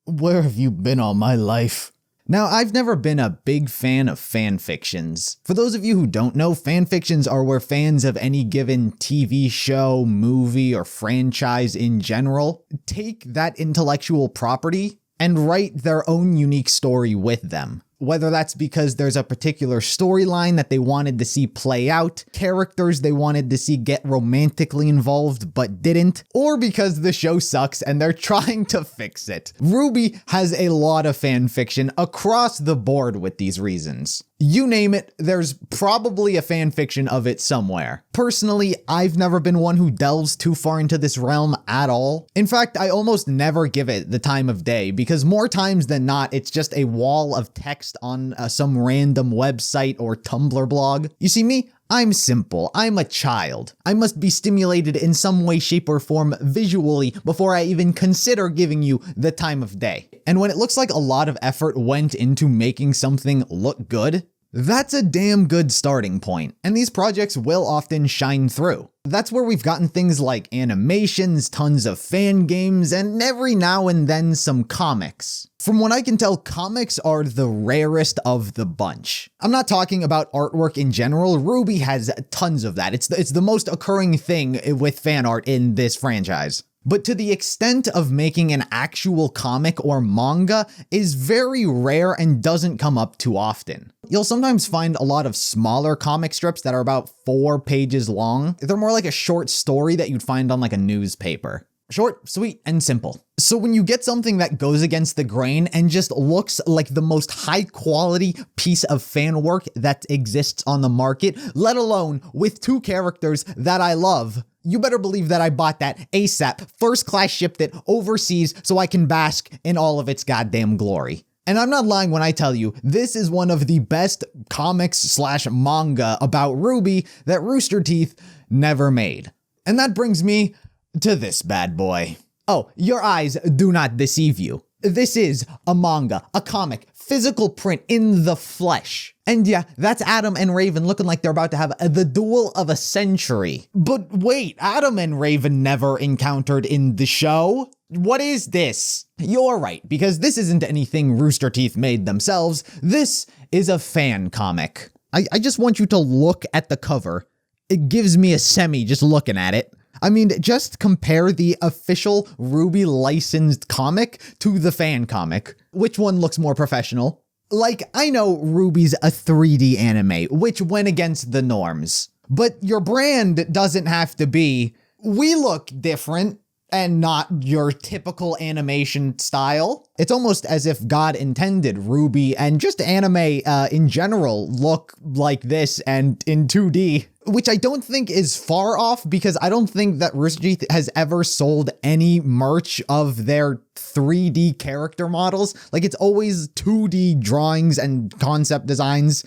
Where have you been all my life? Now, I've never been a big fan of fanfictions. For those of you who don't know, fanfictions are where fans of any given TV show, movie, or franchise in general take that intellectual property and write their own unique story with them. Whether that's because there's a particular storyline that they wanted to see play out, characters they wanted to see get romantically involved but didn't, or because the show sucks and they're trying to fix it. RWBY has a lot of fan fiction across the board with these reasons. You name it, there's probably a fan fiction of it somewhere. Personally, I've never been one who delves too far into this realm at all. In fact, I almost never give it the time of day because more times than not, it's just a wall of text on some random website or Tumblr blog. You see me? I'm simple. I'm a child. I must be stimulated in some way, shape, or form visually before I even consider giving you the time of day. And when it looks like a lot of effort went into making something look good, that's a damn good starting point, and these projects will often shine through. That's where we've gotten things like animations, tons of fan games, and every now and then some comics. From what I can tell, comics are the rarest of the bunch. I'm not talking about artwork in general. RWBY has tons of that. It's the most occurring thing with fan art in this franchise. But to the extent of making an actual comic or manga is very rare and doesn't come up too often. You'll sometimes find a lot of smaller comic strips that are about 4 pages long. They're more like a short story that you'd find on like a newspaper. Short, sweet, and simple. So when you get something that goes against the grain and just looks like the most high quality piece of fan work that exists on the market, let alone with 2 characters that I love, you better believe that I bought that ASAP, first class shipped it overseas so I can bask in all of its goddamn glory. And I'm not lying when I tell you, this is one of the best comics/manga about RWBY that Rooster Teeth never made. And that brings me to this bad boy. Oh, your eyes do not deceive you. This is a manga, a comic, physical print in the flesh. And yeah, that's Adam and Raven looking like they're about to have the duel of a century. But wait, Adam and Raven never encountered in the show? What is this? You're right, because this isn't anything Rooster Teeth made themselves. This is a fan comic. I just want you to look at the cover. It gives me a semi just looking at it. I mean, just compare the official RWBY licensed comic to the fan comic. Which one looks more professional? Like, I know RWBY's a 3D anime, which went against the norms. But your brand doesn't have to be, we look different and not your typical animation style. It's almost as if God intended RWBY and just anime in general look like this and in 2D. Which I don't think is far off because I don't think that Rooster Teeth has ever sold any merch of their 3D character models. Like, it's always 2D drawings and concept designs,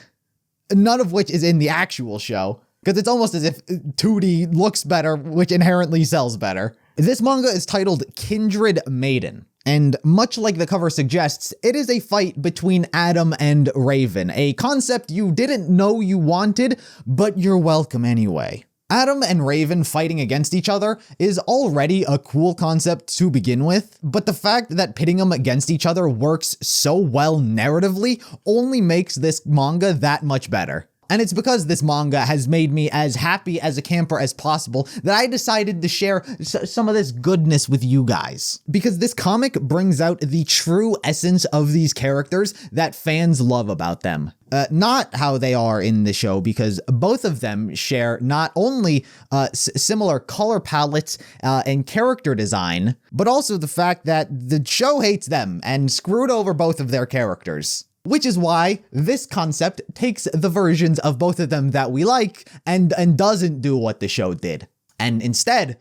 none of which is in the actual show. Because it's almost as if 2D looks better, which inherently sells better. This manga is titled Kindred Maiden. And much like the cover suggests, it is a fight between Adam and Raven, a concept you didn't know you wanted, but you're welcome anyway. Adam and Raven fighting against each other is already a cool concept to begin with, but the fact that pitting them against each other works so well narratively only makes this manga that much better. And it's because this manga has made me as happy as a camper as possible that I decided to share some of this goodness with you guys. Because this comic brings out the true essence of these characters that fans love about them. Not how they are in the show, because both of them share not only similar color palettes and character design, but also the fact that the show hates them and screwed over both of their characters. Which is why this concept takes the versions of both of them that we like and doesn't do what the show did, and instead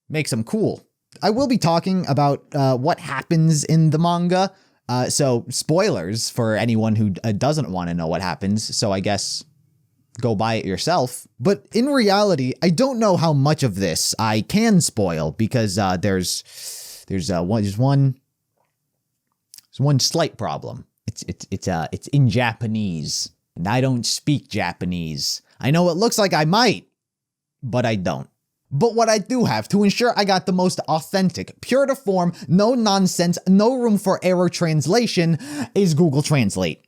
makes them cool. I will be talking about what happens in the manga, so spoilers for anyone who doesn't want to know what happens, so I guess go buy it yourself. But in reality, I don't know how much of this I can spoil, because there's one slight problem. It's in Japanese, and I don't speak Japanese. I know it looks like I might, but I don't. But what I do have to ensure I got the most authentic, pure to form, no nonsense, no room for error translation is Google Translate.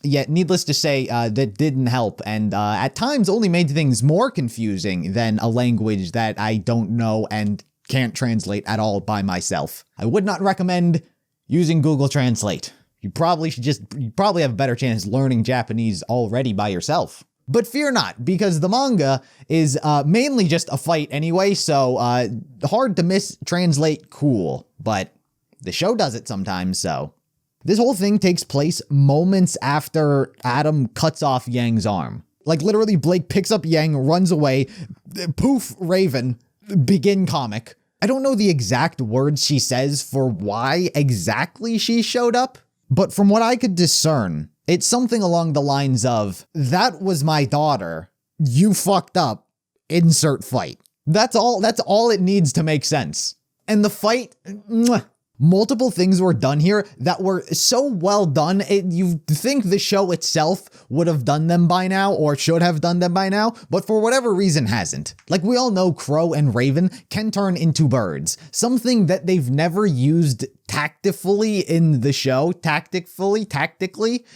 Yet, needless to say, that didn't help, and at times only made things more confusing than a language that I don't know and can't translate at all by myself. I would not recommend using Google Translate. You probably have a better chance learning Japanese already by yourself. But fear not, because the manga is mainly just a fight anyway, so hard to mistranslate cool, but the show does it sometimes, so. This whole thing takes place moments after Adam cuts off Yang's arm. Like literally Blake picks up Yang, runs away, poof, Raven, begin comic. I don't know the exact words she says for why exactly she showed up, but from what I could discern, it's something along the lines of, that was my daughter, you fucked up, insert fight. That's all it needs to make sense. And the fight, multiple things were done here that were so well done, you'd think the show itself would have done them by now, or should have done them by now, but for whatever reason hasn't. Like we all know Crow and Raven can turn into birds, something that they've never used tactically in the show, tactically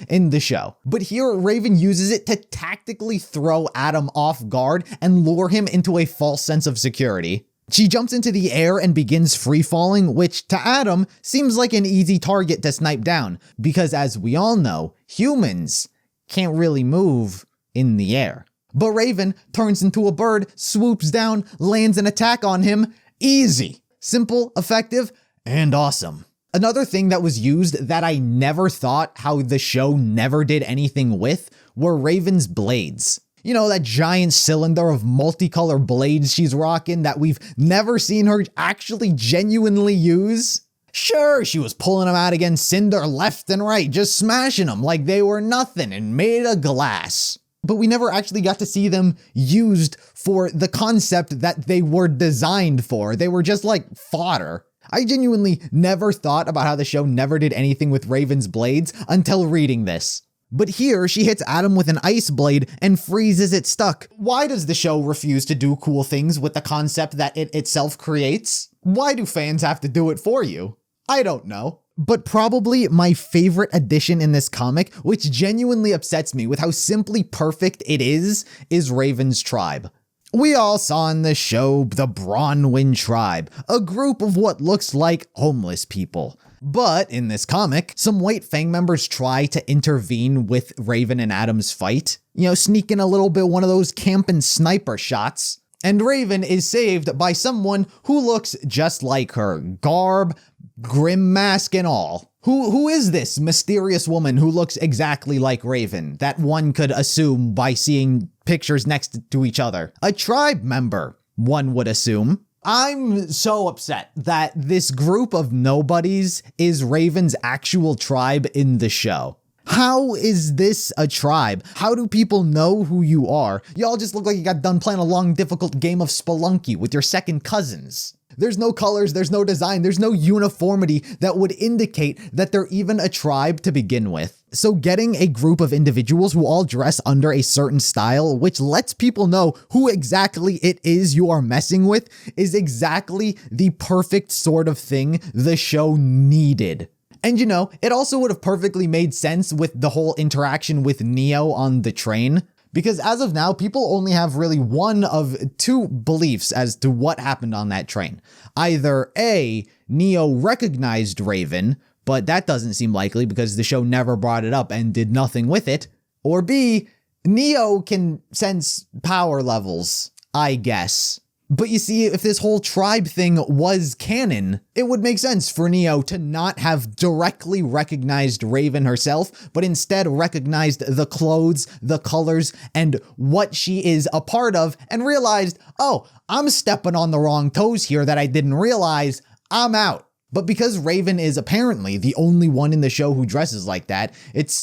in the show. But here Raven uses it to tactically throw Adam off guard and lure him into a false sense of security. She jumps into the air and begins free-falling, which to Adam seems like an easy target to snipe down, because as we all know, humans can't really move in the air. But Raven turns into a bird, swoops down, lands an attack on him. Easy. Simple, effective, and awesome. Another thing that was used that I never thought how the show never did anything with were Raven's blades. You know, that giant cylinder of multicolored blades she's rocking that we've never seen her actually genuinely use? Sure, she was pulling them out against Cinder left and right, just smashing them like they were nothing and made of glass. But we never actually got to see them used for the concept that they were designed for. They were just like fodder. I genuinely never thought about how the show never did anything with Raven's blades until reading this. But here, she hits Adam with an ice blade and freezes it stuck. Why does the show refuse to do cool things with the concept that it itself creates? Why do fans have to do it for you? I don't know. But probably my favorite addition in this comic, which genuinely upsets me with how simply perfect it is Raven's tribe. We all saw in the show the Branwen tribe, a group of what looks like homeless people. But in this comic, some White Fang members try to intervene with Raven and Adam's fight, sneak in a little bit one of those camping sniper shots, and Raven is saved by someone who looks just like her, garb, grim mask and all. Who is this mysterious woman who looks exactly like Raven, that one could assume by seeing pictures next to each other? A tribe member, one would assume. I'm so upset that this group of nobodies is Raven's actual tribe in the show. How is this a tribe? How do people know who you are? Y'all just look like you got done playing a long, difficult game of Spelunky with your second cousins. There's no colors, there's no design, there's no uniformity that would indicate that they're even a tribe to begin with. So getting a group of individuals who all dress under a certain style, which lets people know who exactly it is you are messing with, is exactly the perfect sort of thing the show needed. And it also would have perfectly made sense with the whole interaction with Neo on the train. Because as of now, people only have really one of two beliefs as to what happened on that train. Either A, Neo recognized Raven, but that doesn't seem likely because the show never brought it up and did nothing with it. Or B, Neo can sense power levels, I guess. But you see, if this whole tribe thing was canon, it would make sense for Neo to not have directly recognized Raven herself, but instead recognized the clothes, the colors, and what she is a part of, and realized, oh, I'm stepping on the wrong toes here that I didn't realize, I'm out. But because Raven is apparently the only one in the show who dresses like that,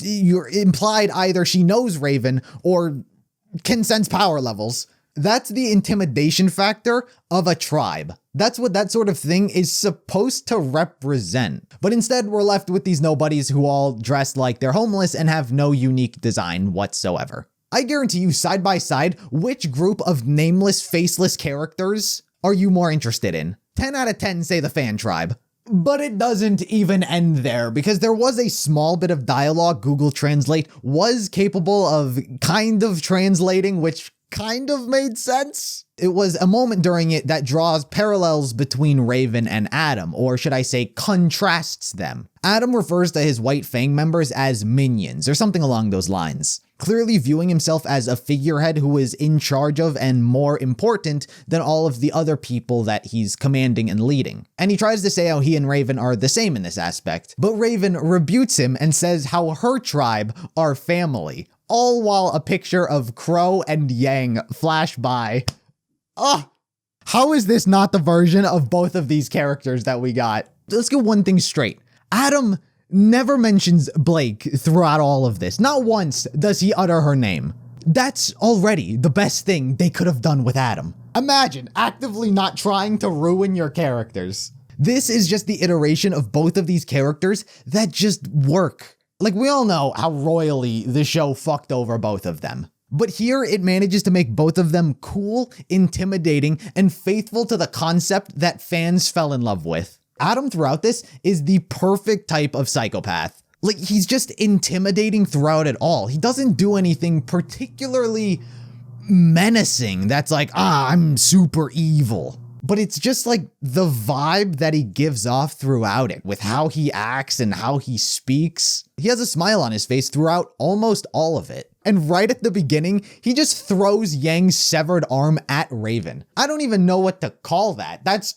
you're implied either she knows Raven or can sense power levels. That's the intimidation factor of a tribe. That's what that sort of thing is supposed to represent. But instead, we're left with these nobodies who all dress like they're homeless and have no unique design whatsoever. I guarantee you, side by side, which group of nameless, faceless characters are you more interested in? 10 out of 10 say the fan tribe. But it doesn't even end there, because there was a small bit of dialogue Google Translate was capable of kind of translating, which kind of made sense. It was a moment during it that draws parallels between Raven and Adam, or should I say contrasts them. Adam refers to his White Fang members as minions, or something along those lines, clearly viewing himself as a figurehead who is in charge of and more important than all of the other people that he's commanding and leading. And he tries to say how he and Raven are the same in this aspect, but Raven rebukes him and says how her tribe are family, all while a picture of Crow and Yang flash by. How is this not the version of both of these characters that we got? Let's get one thing straight. Adam never mentions Blake throughout all of this. Not once does he utter her name. That's already the best thing they could have done with Adam. Imagine actively not trying to ruin your characters. This is just the iteration of both of these characters that just work. Like, we all know how royally the show fucked over both of them. But here it manages to make both of them cool, intimidating, and faithful to the concept that fans fell in love with. Adam throughout this is the perfect type of psychopath. Like, he's just intimidating throughout it all. He doesn't do anything particularly menacing that's like, I'm super evil. But it's just like the vibe that he gives off throughout it, with how he acts and how he speaks. He has a smile on his face throughout almost all of it. And right at the beginning, he just throws Yang's severed arm at Raven. I don't even know what to call that. That's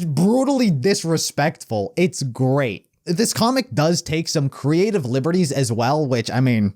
brutally disrespectful. It's great. This comic does take some creative liberties as well, which, I mean,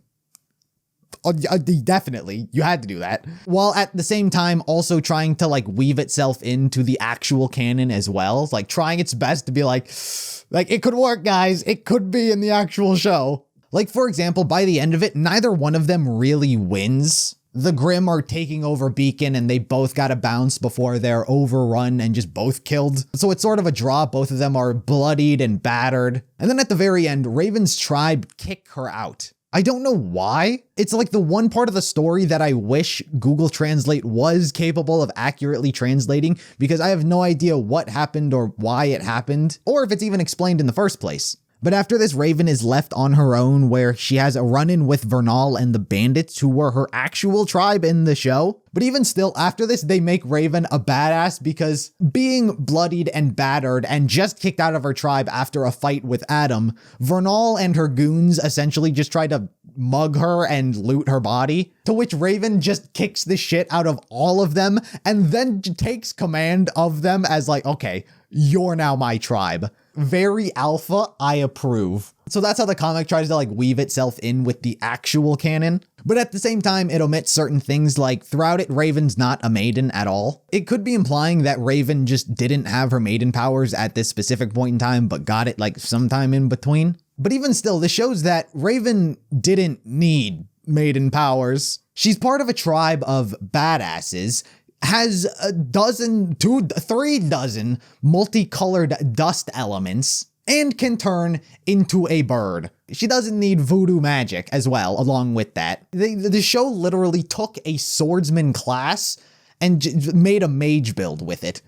definitely, you had to do that. While at the same time also trying to like weave itself into the actual canon as well. Like trying its best to be like it could work, guys. It could be in the actual show. Like, for example, by the end of it, neither one of them really wins. The Grimm are taking over Beacon and they both got to bounce before they're overrun and just both killed. So it's sort of a draw. Both of them are bloodied and battered. And then at the very end, Raven's tribe kick her out. I don't know why. It's like the one part of the story that I wish Google Translate was capable of accurately translating, because I have no idea what happened or why it happened, or if it's even explained in the first place. But after this, Raven is left on her own, where she has a run-in with Vernal and the bandits, who were her actual tribe in the show. But even still, after this, they make Raven a badass, because being bloodied and battered and just kicked out of her tribe after a fight with Adam, Vernal and her goons essentially just try to mug her and loot her body, to which Raven just kicks the shit out of all of them and then takes command of them as like, okay, you're now my tribe. Very alpha, I approve. So that's how the comic tries to like weave itself in with the actual canon. But at the same time, it omits certain things, like throughout it, Raven's not a maiden at all. It could be implying that Raven just didn't have her maiden powers at this specific point in time, but got it like sometime in between. But even still, this shows that Raven didn't need maiden powers. She's part of a tribe of badasses, has 3 dozen multicolored dust elements, and can turn into a bird. She doesn't need voodoo magic as well, along with that. The show literally took a swordsman class and made a mage build with it.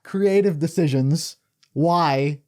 Creative decisions. Why?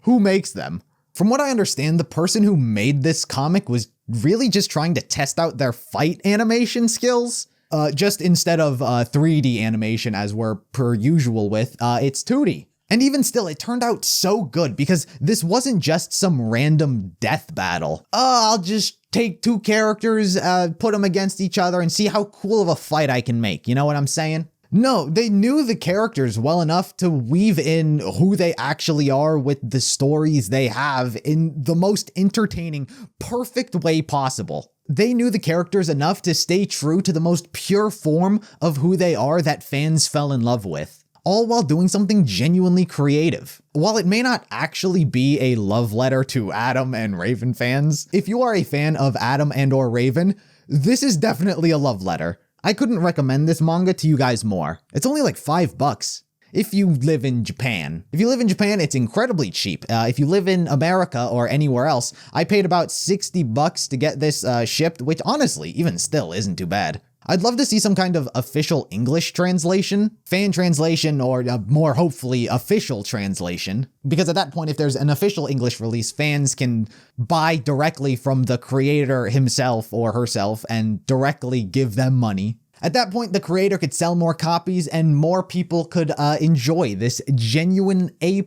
Who makes them? From what I understand, the person who made this comic was really just trying to test out their fight animation skills. Just instead of 3D animation as we're per usual with, it's 2D. And even still, it turned out so good, because this wasn't just some random death battle. I'll just take 2 characters, put them against each other and see how cool of a fight I can make. You know what I'm saying? No, they knew the characters well enough to weave in who they actually are with the stories they have in the most entertaining, perfect way possible. They knew the characters enough to stay true to the most pure form of who they are that fans fell in love with, all while doing something genuinely creative. While it may not actually be a love letter to Adam and Raven fans, if you are a fan of Adam and or Raven, this is definitely a love letter. I couldn't recommend this manga to you guys more. It's only like $5. if you live in Japan. If you live in Japan, it's incredibly cheap. If you live in America or anywhere else, I paid about $60 to get this shipped, which honestly, even still, isn't too bad. I'd love to see some kind of official English translation, fan translation, or more hopefully official translation. Because at that point, if there's an official English release, fans can buy directly from the creator himself or herself and directly give them money. At that point, the creator could sell more copies and more people could enjoy this genuine A+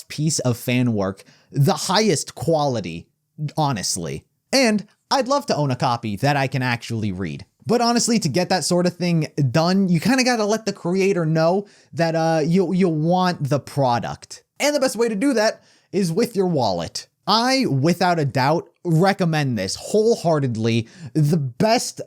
piece of fan work, the highest quality, honestly. And I'd love to own a copy that I can actually read. But honestly, to get that sort of thing done, you kind of got to let the creator know that you want the product. And the best way to do that is with your wallet. I, without a doubt, recommend this wholeheartedly. The best,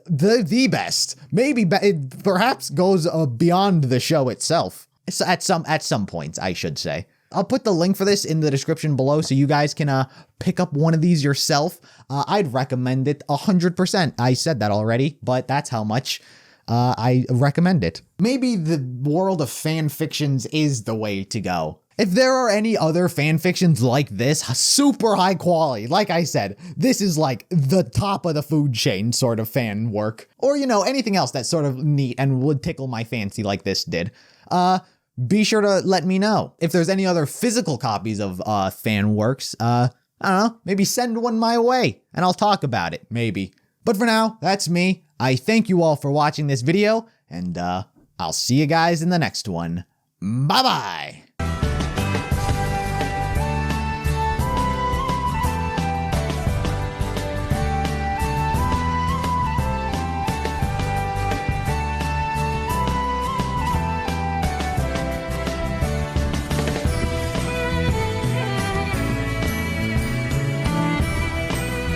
maybe it perhaps goes beyond the show itself. At some points, I should say. I'll put the link for this in the description below so you guys can pick up one of these yourself. I'd recommend it 100%. I said that already, but that's how much I recommend it. Maybe the world of fan fictions is the way to go. If there are any other fan fictions like this, super high quality, like I said, this is like the top of the food chain sort of fan work. Or, anything else that's sort of neat and would tickle my fancy like this did. Be sure to let me know. If there's any other physical copies of fan works, I don't know, maybe send one my way and I'll talk about it, maybe. But for now, that's me. I thank you all for watching this video and I'll see you guys in the next one. Bye-bye.